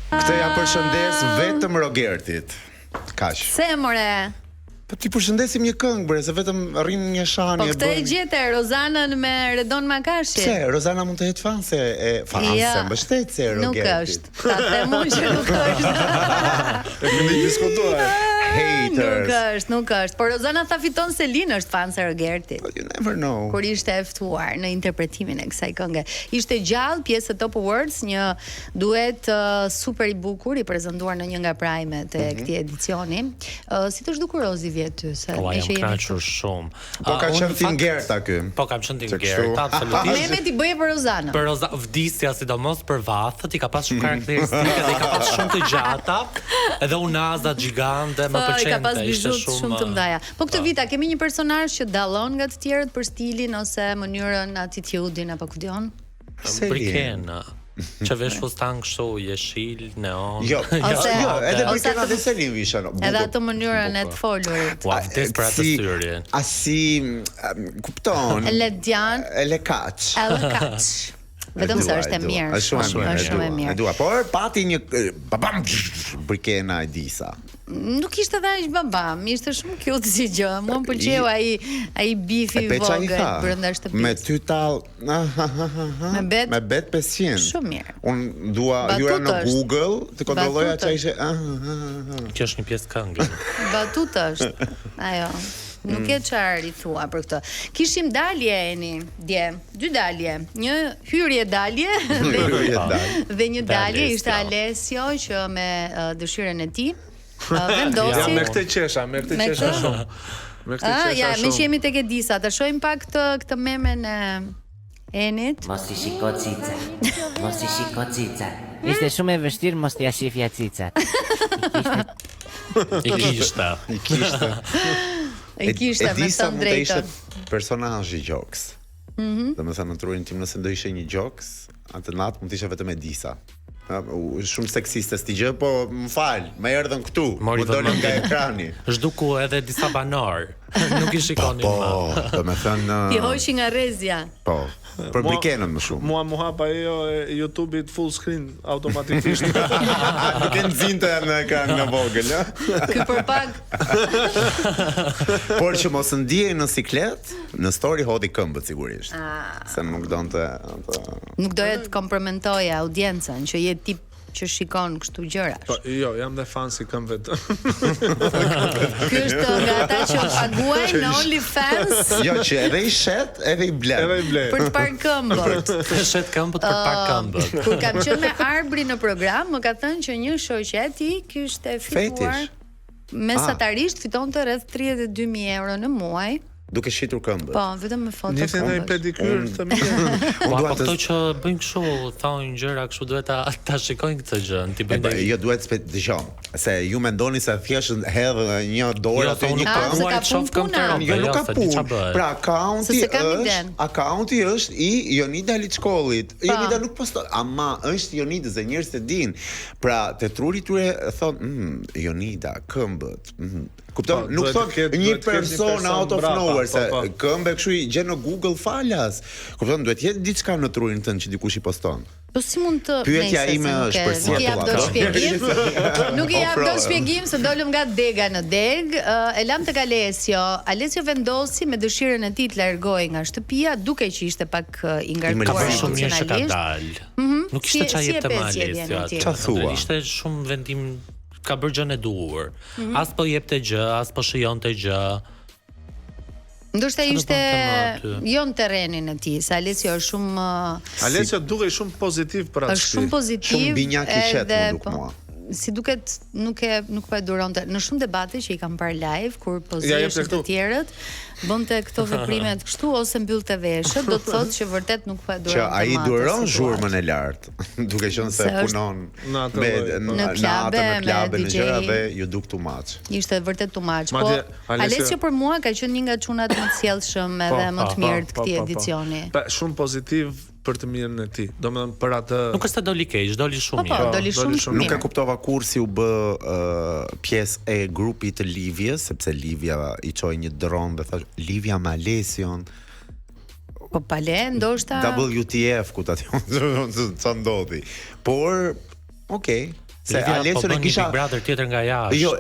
Këtë ja përshëndes vetëm Rogertit. Kaq. Se more. Po ti përshëndesim një këngë bre, se vetëm rrin një shani e bën. Po këtë e gjete Rozanën me Redon Makashi. Pse, Rozana mund të jetë fanse e mbështetse Rogertit. Nuk është. Ta them unë që nuk është. Ne diskutuar. Haters. Nuk është. Por Rozana tha fiton se Lin është fanse e Rogertit. But you never know. Kur ishte e ftuar në interpretimin e kësaj kënge. Ishte gjallë pjesë e Top Awards, një duet super i bukur i prezantuar në një nga prajmet e këtij edicioni. Si të zhdukur Rozi vjetë ty se e jam kënaqur shumë. Po ka qenë tingerta ky. Po kam qenë tingerta, absolutisht. Mehmet i bëje për Rozanën. Për vdisja sidomos për vathët, i ka pas shumë karakteristike dhe i ka pas shumë të gjata, edhe unaza gjigante, më pëlqente. Ka pas bizhut shumë të mëdha. Po këtë vit a kemi një personazh që dallon nga të tjerët për stilin ose mënyrën, attitude-in apo ku diun? Briken. Që vesh fustan kështu, jeshil, neon. Jo, edhe Brikena dhe Selin vishën. Edhe atë mënyrën e të folurit. Ua, vdes për atë styrjen. Asi, kupton. Elegant. Elekaç. Vetëm se është e mirë. Shumë e mirë. E dua, por pati një babam Brikena e disa. Nuk ishte dhe aq babam, ishte shumë cute si gjë. Mua më pëlqeu ai bifi i vogël brenda shtëpisë. Me ty tall. Me bet 500. Shumë mirë. Unë dua hyra në Google të kontrolloja çfarë ishte. Kjo është një pjesë këngë. Batut është. Ajo. Nuk e çfarë i thua për këtë. Kishim dalje dje, 2 dalje. Një hyrje dalje dhe një dalje ishte Alessio që me dëshirën e tij vendosi. Ja, me këtë qesha shumë. Me këtë qesha shumë. Me që jemi tek Edisa, ta shohim pak këtë memen e Enit. Mos i shiko cicat. Ishte shumë e vështirë mos t'ia shifja cicat. I kishte me Edisa të mund të drejtën. ishte personazh i gjoks. Domethënë në trurin tim nëse do ishte një gjoks, atë natë mund të ishte vetëm Edisa. Shumë seksiste sti gjë, po më fal, më erdhën këtu, më dolën nga ekrani. Zhduku edhe disa banor. Nuk i shikonin më. Po, domethënë Ti hoqi nga rrezja. Po, për Brikenën më shumë. Mua mu hapa ajo e YouTube-it full screen automatikisht. Nuk e nxinte në ekran nga vogël, ë? Ky për pak. Por që mos ndiej në siklet, në story hodhi këmbët sigurisht. Se nuk donte Nuk doja të kompromentoje audiencën që je tip që shikon kështu gjërash. Po, jo, jam dhe fan si këmbët. Ky është nga ata që paguajnë në OnlyFans. Jo, që edhe i shet, edhe i blen. Për të parë këmbët. Shet këmbët për parë këmbët. Kur kam qenë me Arbri në program, më ka thënë që një shoqet i kishte fituar mesatarisht fitonte rreth 32.000 euro në muaj. Duke shitur këmbët. Po, vetëm me foto. Njëti në i pedikyr të mirë. Po këto që bëjnë kështu, thonë gjëra kështu duhet ta shikojnë këtë gjë, ti bëjnë. Jo duhet dëgjoj, se ju mendoni se thjesht hedh një dorë atë një këmbë, jo nuk ka punë. Pra akaunti është i Jonida Liçkollit. Jonida nuk poston, ama është Jonida dhe njerëzit e dinë. Pra te truri tyre thon, Jonida, këmbët. Kupton? Nuk thon një person out of nowhere se këmbë kështu i gjen në Google falas. Kupton? Duhet jetë diçka në trurin tënd që dikush i poston. Po si mund të pyetja ime është për si Nuk i jap dot shpjegim se dolëm nga dega në deg, e lam tek Alessio. Alessio vendosi me dëshirën e tij të largohej nga shtëpia, duke që ishte pak i ngarkuar emocionalisht. Nuk ishte çfarë jepte Alessio atë. Çfarë thua? Ishte shumë vendim, ka bërë gjën e duhur. As po jepte gjë, as po shijonte gjë. Ndoshta ishte jo në terrenin e tij, se Alessio është shumë Alessio duket shumë pozitiv për atë. Është shumë pozitiv. Shumë binjak i qetë më duk mua. Si duket nuk po e duronte. Në shumë debate që i kam parë live kur pozishin të tjerët, bënte këto veprimet kështu ose mbyllte veshët, do të thotë që vërtet nuk po e duronte. Që ai duron zhurmën e lartë, duke qenë se punon në klabe në gjëra dhe ju duk too much. Ishte vërtet too much. Po Alessio për mua ka qenë një nga çunat më të sjellshëm edhe më të mirë të këtij edicioni. Shumë pozitiv për të mirën e tij. Domethënë për atë nuk është doli keq, doli shumë mirë. Po, doli shumë mirë. Nuk e kuptova kur si u bë pjesë e grupit të Livjes, sepse Livja i çoi një dron dhe thash Livja me Alesion. Po pale, ndoshta WTF ku ta ç'a ndodhi. Por, okay. Se Alesion e kisha Big Brother tjetër nga jashtë. Jo,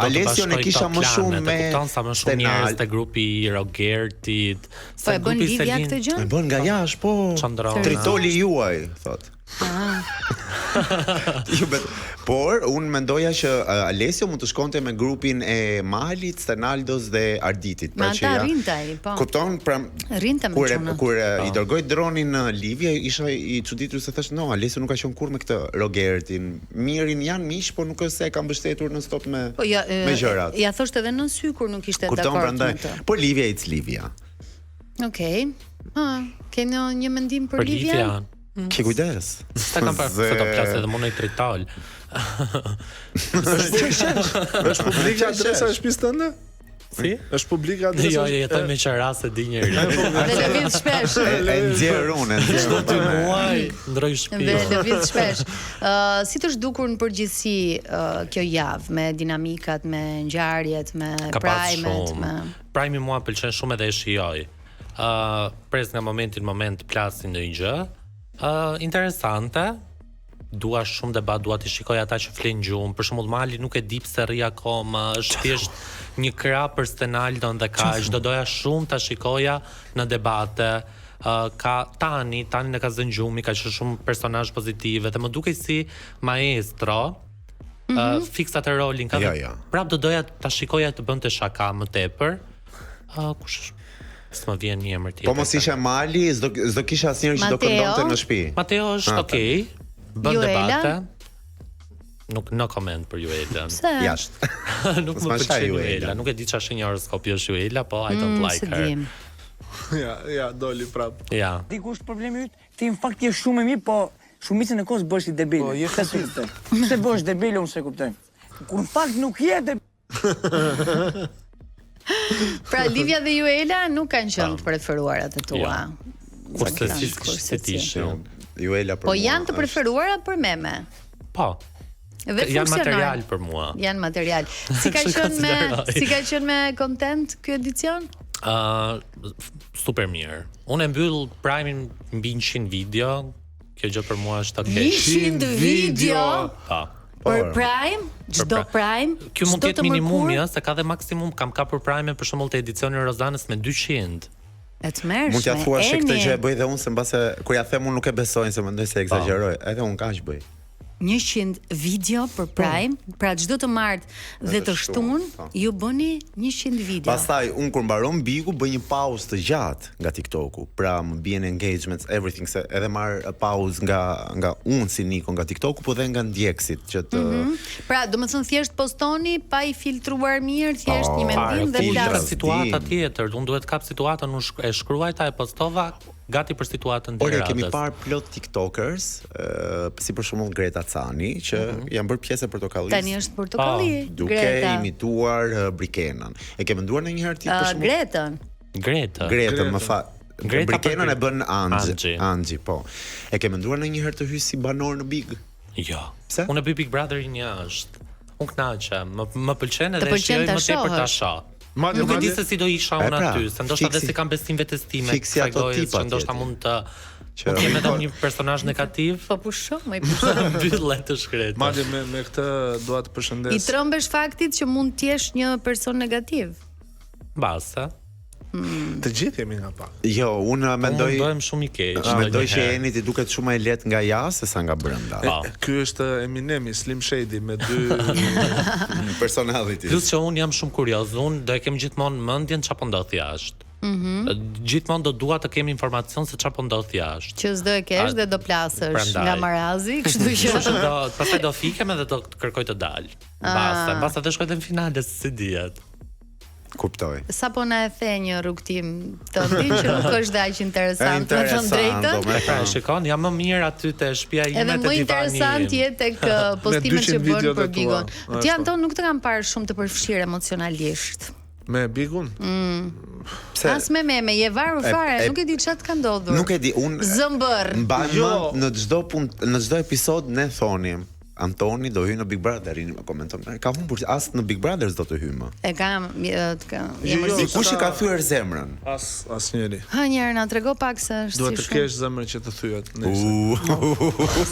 Alesion e kisha më shumë me kupton sa më shumë njerëz te grupi i Rogertit. Po e bën Livia këtë gjë? E bën nga jashtë, po. Tritoli juaj, thot. Por unë mendoja që Alessio mund të shkonte me grupin e Malit, Stenaldos dhe Arditit. Ma ata rintaj, po. Kupton, pra rinta me çuna. Kur i dërgoi dronin në Livia, isha i çuditur se thash, no, Alessio nuk ka qenë kurrë me këtë Rogertin. Mirin janë miq, por nuk është se e ka mbështetur në stop me me gjërat. Ja thoshte edhe në sy kur nuk ishte dakord me të. Po Livia Livia. Okej. Keni një mendim për Livia? Ke kujdes. Sa kam parë foto plasë edhe më në tritol. Është publika adresa e shtëpisë tënde? Si? Është publika adresa? Jo, jetoj me qeras e di njëri. Dhe lëviz shpesh. E nxjerr unë, Çdo 2 muaj ndroj shtëpi. Dhe lëviz shpesh. Si të zhdukur në përgjithësi kjo javë me dinamikat, me ngjarjet, me primet, me Prime mua pëlqen shumë edhe e shijoj. Pres nga momenti në moment plasin ndonjë gjë. Interesante. Dua shumë debat, dua të shikoj ata që flen gjumë. Për shembull Mali nuk e di pse rri akoma, është thjesht një krah për Stenaldon dhe kaq. Do doja shumë ta shikoja në debate. Ka Tani e ka zënë gjumi, ka qenë shumë personazh pozitive dhe më dukej si maestro. Fiksat e rolin ka. Prap do doja ta shikoja të bënte shaka më tepër. Kush s'më vjen një emër tjetër. Po mos isha Mali, s'do kisha asnjëri që do këndonte në shtëpi. Mateo është okay. Bën debate. Nuk no comment për Juela. Jashtë. Nuk më pëlqen Juela. Nuk e di çfarë një horoskopi është Juela, po I don't like her. Ja, doli prap. Ja. Dikush problemi yt, ti në fakt je shumë i mirë, po shumicën e kohës bësh i debil. Po, je kasiste. Pse bësh debil unë se kuptoj. Kur në fakt nuk je debil. Pra Livia dhe Juela nuk kanë qenë të preferuarat e tua. Kurse si ti ishin. Juela për Po janë të preferuara për meme. Po. Janë material për mua. Janë material. Si ka qenë me content ky edicion? Super mirë. Unë e mbyll Prime-in mbi 100 video. Kjo gjë për mua është okay. 100 video. Po. Për Prime, çdo Prime. Ky mund të jetë minimumi, se ka dhe maksimum, kam ka për Prime për shembull te edicioni Rozanës me 200. E të mërshme. Mund t'ja thuash këtë gjë e bëj dhe unë se mbase kur ja them unë nuk e besojnë se mendoj se egzageroj. Edhe unë kaq bëj. 100 video për Prime, pra çdo të martë dhe të shtunë, ju bëni 100 video. Pastaj unë kur mbaron Bigu bëj një pauzë të gjatë nga TikToku, pra më bien engagements, everything, se edhe marr pauzë nga unë si Niko nga TikToku, po dhe nga ndjekësit që të Pra, domethënë thjesht postoni pa i filtruar mirë, thjesht një mendim dhe flas. Situata tjetër, unë duhet kap situatën, unë e shkruaj ta e postova gati për situatën e radhës. Kemi parë plot TikTokers, si për shembull Greta Cani, që janë bërë pjesë e Portokallis. Tani është Portokalli, duke imituar Brikenën. E ke menduar ndonjëherë ti për shembull? Gretën, më fal. Brikenën e bën Anxhi, po. E ke menduar ndonjëherë të hyj si banor në Big? Jo. Pse? Unë Big Brotherin jashtë. Unë kënaqem, më pëlqen edhe shijoj më tepër ta shoh. Nuk e di se si do isha unë aty, se ndoshta dhe si kam besim vetes time, që ndoshta mund të kem edhe një personazh negativ. Po pushoj, më i pushoj. Mbyllë të shkret. Madje me këtë dua të përshëndes. I trombesh faktit që mund të jesh një person negativ. Basta. Të gjithë jemi nga pak. Jo, unë mendoj bëhem shumë i keq. Mendoj që jeni ti duket shumë më e lehtë nga jashtë se sa nga brenda. Ky është Eminemi, Slim Shady me 2 personality. Plus që unë jam shumë kurioz, unë do e kem gjithmonë mendjen çfarë po ndodh jashtë. Gjithmonë do dua të kem informacion se çfarë po ndodh jashtë. Që s'do e kesh dhe do plasësh nga marazi, kështu që pastaj do fikem edhe do kërkoj të dal. Basta të shkoj në finale si dihet. Kuptoj. Sa po na e the një rrugtim tëndi që nuk është aq interesant, me thënë drejtën. Pra, shikon, jam më mirë aty te shtëpia ime te divani. Edhe më interesant jetë tek postimet që bën për Bigun. Ti Anton nuk të kam parë shumë të përfshirë emocionalisht. Me Bigun? As me je varur fare, nuk e di çfarë ka ndodhur. Nuk e di, unë zëmbër. Mbaj në çdo episod ne thonim Antoni do hyj në Big Brother, rini më komenton. Ka humbur as në Big Brother s'do të hyj më. E kam Kush i ka thyer zemrën? Asnjëri. Ha njëherë na trego pak se është Duhet të kesh zemrën që të thyet.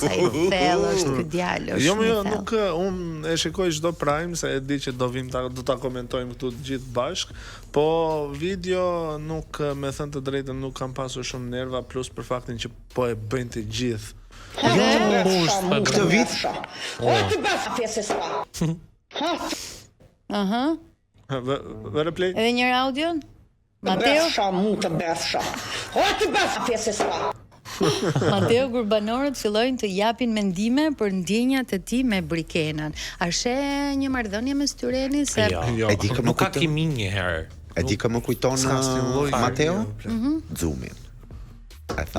Sa i thellë është ky djalë. Jo, nuk unë e shikoj çdo Prime se e di që do ta komentojmë këtu të gjithë bashk, po video nuk me thënë të drejtën nuk kam pasur shumë nerva plus për faktin që po e bëjnë të gjithë. Këtë vit Vere play. Edhe një audio? Mateo? Mateo Gurbanorët fillojnë të japin mendime për ndjenjat e tij me Brikenën. A she një marrëdhënie mes tyre se e di që nuk ka kimi një herë. E di që më kujton Mateo? Xumin.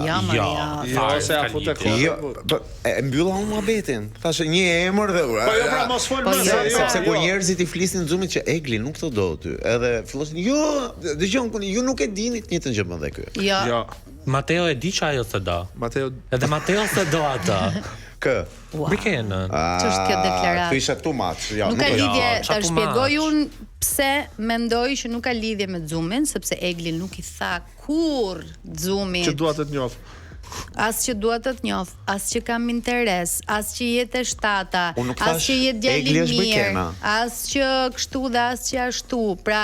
Ja, Maria. Se a futet kohë. E mbylla unë muhabetin. Thashë një emër dhe Po jo, pra mos fol më se sepse kur njerëzit i flisin Xumit që Egli nuk të do ty. Edhe fillosin, jo, dëgjon, ju nuk e dini të njëjtën gjë më dhe ky. Jo. Mateo e di që ajo se do. Edhe Mateo se do atë. Kë? Brikenën. Ç'është kjo deklaratë? Kjo ishte too much. Ja, nuk ka lidhje, ta shpjegoj unë pse mendoj që nuk ka lidhje me Xumin, sepse Egli nuk i tha kurr Xumit që dua të të njoh. As që dua të njoh, as që kam interes, as që jetë e shtata, as që jetë djalë i mirë, as që kështu dhe as që ashtu. Pra,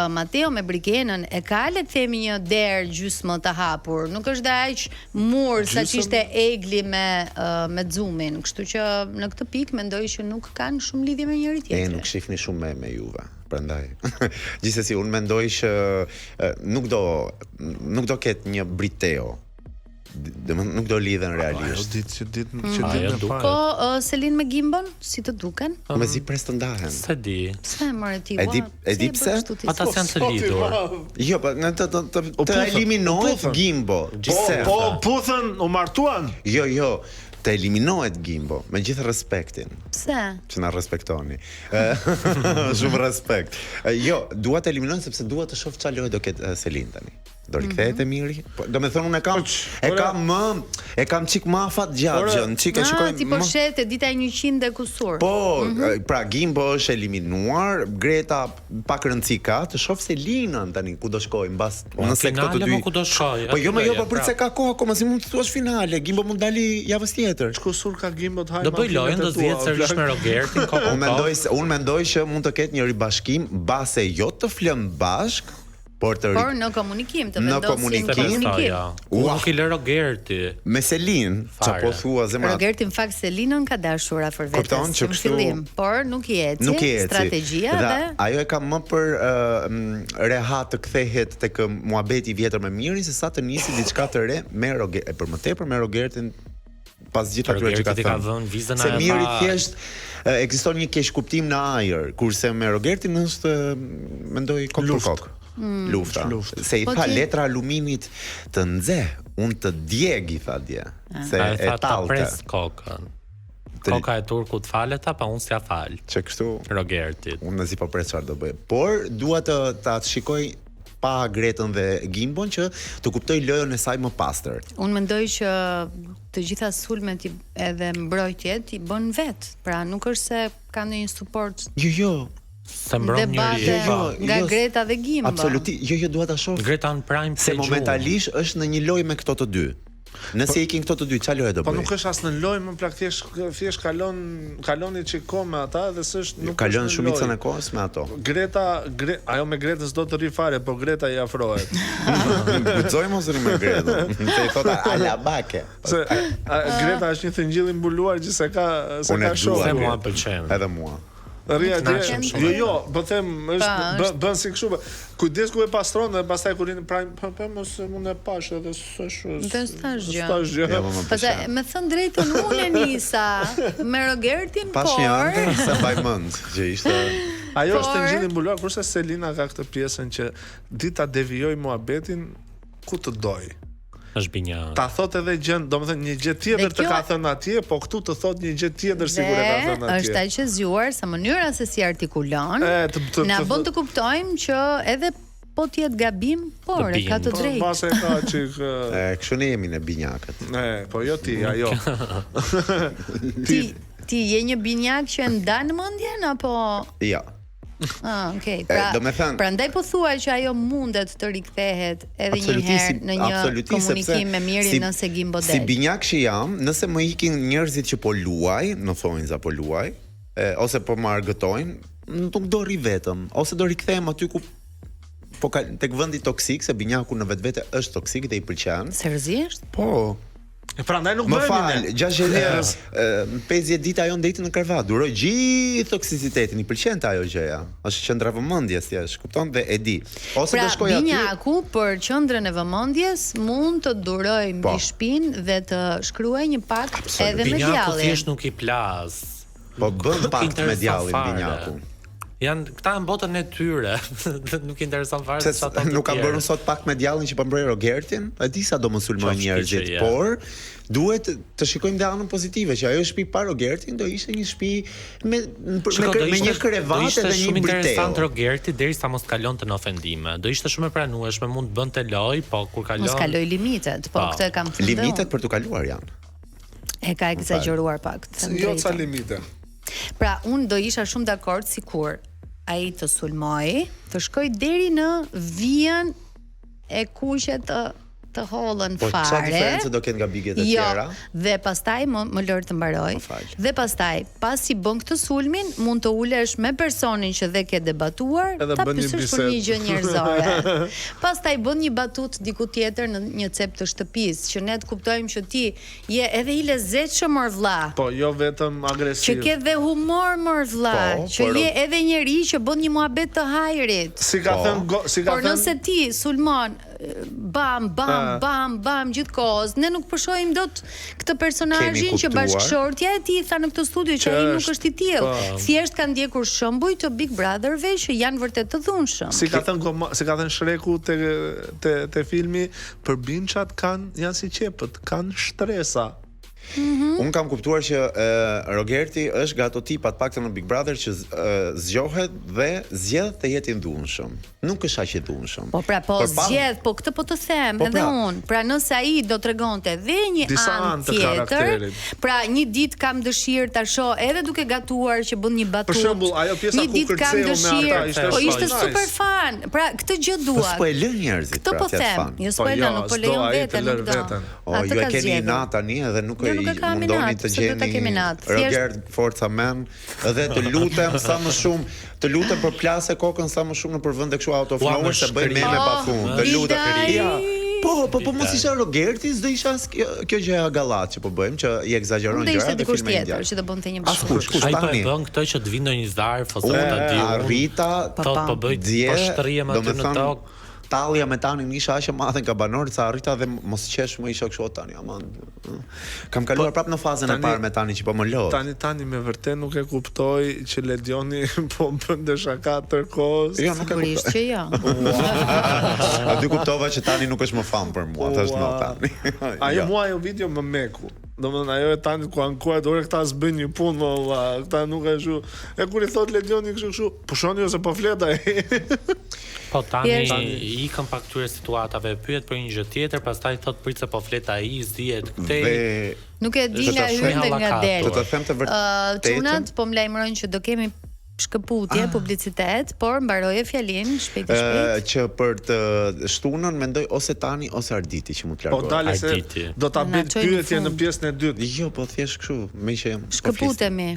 Mateo me Brikenën e ka le të themi një derë gjysmë të hapur. Nuk është dhe aq mur sa që ishte Egli me Xumin. Kështu që në këtë pikë mendoj që nuk kanë shumë lidhje me njëri tjetrin. Nuk shihni shumë me Juve. Prandaj. Gjithsesi unë mendoj që nuk do ketë një Briteo. Nuk do lidhen realisht. Po Selin me Gimbon, si të duken? Mezi pres të ndahen. Se di. Pse more ti? E di pse? Ata janë të lidhur. Jo, po të eliminohet Gimbo. Po puthën, u martuan? Jo. Të eliminohet Gimbo, me gjithë respektin. Pse? Që na respektoni. Shumë respekt. Jo, dua të eliminohet sepse dua të shoh çfarë lloj do ketë Selin tani. Do rikthehet e miri. Do të thonë unë e kam çik më afat gjagjën, çik e shikoj. Ti po shet e dita 100 e kusur. Po, pra Gimbo është eliminuar, Greta pak rëndësi ka, të shoh Selinën tani ku do shkojë mbas nëse këto të dy. Ku do shkojë? Po jo, po për se ka kohë akoma, si mund të thuash finale, Gimbo mund dali javës tjetër. Kusur ka Gimbo të hajmë. Do bëj lojën, do zgjedh sërish me Rogertin. Unë mendoj që mund të ketë një ribashkim, mbase jo të flëm bashk, por në komunikim të vendosin komunikim. Nuk i lë Rogerti. Me Selin, çapo thua zemra. Rogerti në fakt Selinën ka dashur afër vetes në fillim, por nuk i eci strategjia dhe ajo e ka më për rehat të kthehet tek muhabeti i vjetër me Mirin se sa të nisi diçka të re me Rogertin, për më tepër me Rogertin pas gjithë atyre që ka thënë. Se Miri thjesht ekziston një keq kuptim në ajër, kurse me Rogertin është mendoj kokë për kokë. Lufta. Se i tha letra aluminit të nxeh, unë të djeg i tha dje. Se e tallë. Pres kokën. Koka e turkut falet pa unë s'ja fal. Që kështu Rogertit. Unë si po pres çfarë do bëj. Por dua ta shikoj pa Gretën dhe Gimbon që të kuptoj lojën e saj më pastër. Unë mendoj që të gjitha sulmet edhe mbrojtjet i bën vet. Pra nuk është se ka ndonjë suport. Jo. Se mbron njëri nga Greta dhe Gimbo. Absolutisht. Jo, dua ta shoh. Greta në prime se momentalisht është në një lojë me këto të dy. Nëse ikin këto të dy, çfarë lojë do bëj? Po nuk është as në lojë, më thjesht kaloni çiko me ata dhe s'është nuk kalon shumicën e kohës me ato. Ajo me Gretën s'do të rri fare, po Greta i afrohet. Guxoj mos rri me Gretën. Se i thota ala bake. Se Greta është një thëngjell i mbuluar që se ka shoh. Se mua pëlqen. Edhe mua. Rria dje. Jo, po them është bën si kështu. Kujdes ku e pastron dhe pastaj kur rin prime, po mos mund e pash edhe s'është gjë. Pastaj me thënë drejtën unë nisa me Rogertin, por pash një sa bajmend që ishte. Ajo është ngjilli mbuluar, kurse Selina ka këtë pjesën që dita devijoj muhabetin ku të doj. Është binja. Ta thot edhe gjën, domethënë një gjë tjetër të ka thënë atje, po këtu të thot një gjë tjetër sigur e ka thënë atje. Është aq e zgjuar sa mënyra se si artikulon. Na bën të kuptojmë që edhe po të jetë gabim, por e ka të drejtë. Po mbase ka çik. Kështu ne jemi në binjakët. Po jo ti, ajo. Ti je një binjak që ndan mendjen apo? Ja. Okay. Do me thënë, prandaj po thuaj që ajo mundet të rikthehet edhe një herë në një komunikim me mirin nëse Gimbo del. Si binjak që jam, nëse më ikin njerëzit që po luaj, në thonjza po luaj, ose po më argëtojnë, nuk do rri vetëm, ose do rikthehem aty ku po tek vendi toksik, se binjaku në vetvete është toksik dhe i pëlqen. Seriozisht? Po. Prandaj nuk më bëhemi fal, 60 herë, 50 ditë ajo ndeti në krevat, duroj gjithë toksicitetin, i pëlqente ajo gjëja. Është qendra vëmendjes thjesht, kupton dhe e di. Ose do shkoj aty. Binjaku për qendrën e vëmendjes mund të duroj mbi shpinë dhe të shkruaj një pakt edhe me djallin. Binjaku thjesht nuk i plas. Po bën pakt me djallin binjaku. Janë këta në botën e tyre. Nuk i intereson fare se sa ata. Nuk kam bërë sot pakt me djallin që po mbroj Rogertin. E di sa do më sulmojnë njerëzit, por duhet të shikojmë dhe anën pozitive, që ajo shtëpi pa Rogertin do ishte një shtëpi me një krevat dhe një shumë briteo. Interesant Rogerti derisa mos kalonte në ofendime. Do ishte shumë e pranueshme, mund të bënte loj, po kur kalon mos kaloj limitet, po këtë e kam thënë. Limitet për të kaluar janë. E ka egzageruar pak. Jo ca limite. Pra, unë do isha shumë dakord sikur ai të sulmoj, të shkoj deri në vijën e kuqe të hollën fare. Po çfarë diferencë do ketë nga bigjet e tjera? Dhe pastaj më lër të mbaroj. Dhe pastaj, pasi bën këtë sulmin, mund të ulesh me personin që dhe ke debatuar, ta pyesësh për një gjë njerëzore. Pastaj bën një batut diku tjetër në një cep të shtëpisë, që ne të kuptojmë që ti je edhe i lezetshëm mor vlla. Po, jo vetëm agresiv. Që ke dhe humor mor vlla, që je edhe njeri që bën një muhabet të hajrit. Si ka thënë, por nëse ti sulmon bam gjithkohës, ne nuk përshojmë dot këtë personazhin që bashkëshortja e tij tha në këtë studio që ai nuk është i tillë. Thjesht kanë ndjekur shembuj të Big Brotherve që janë vërtet të dhunshëm. Si ka thënë Shreku te filmi, për binçat janë si qepët, kanë shtresa. Unë kam kuptuar që Rogerti është nga ato tipat paktën në Big Brother që zgjohet dhe zgjedh të jetë i dhunshëm. Nuk është aq i dhunshëm. Po pra, zgjedh, po këtë po të them edhe unë. Pra nëse ai do tregonte dhe një anë tjetër, pra një ditë kam dëshirë ta shoh edhe duke gatuar që bën një batut. Për shembull, ajo pjesa ku kërceu me ata po ishte super fan. Pra këtë gjë dua. Po e lën njerëzit. Këtë po them. Jo s'po e lën, nuk po lejon veten, nuk do. Ju e keni natë tani edhe nuk mundoni të gjeni Roger Forca Man dhe të lutem sa më shumë, të lutem për plasë kokën sa më shumë në për vende kështu out of nowhere se bëj meme pa fund. Të lutem. Po mos isha Rogerti, s'do isha kjo gjëja gallat që po bëjmë, që i egzagerojnë gjërat dhe filmin tjetër që do bënte një bashkë. Ai po e bën këtë që të vinë në një zarf ose ta diu. Rita po bëj po shtriem aty në tokë. Tallja me tanin isha aq e madhe nga banorët sa arrita dhe mos qesh më isha kështu tani aman. Kam kaluar prapë në fazën e parë me tani që po më lodh. Tani me vërtet nuk e kuptoj që Ledioni po bënte shaka tërkohës. Jo, nuk e kuptoj. Që jo. Aty kuptova që tani nuk është më fan për mua, thash no tani. Ajo mua ajo video më meku. Domethënë ajo e tani ku ankohet ore këta s'bën një punë valla, këta nuk e shu. E kur i thot Ledioni kështu, pushoni ose po flet ai. Po tani i kam pak këtyre situatave, pyet për një gjë tjetër, pastaj thot prit se po flet ai, zihet këtej. Nuk e di nga hyrë nga del. Do të them të vërtetë. Çunat po më lajmërojnë që do kemi shkëputje, publicitet, por mbaroje fjalin shpejt. Që për të shtunën mendoj ose tani ose Arditi që mund të largohet. Po dalë se do ta bëj pyetje në pjesën e dytë. Jo, po thjesht kështu, me që shkëputemi.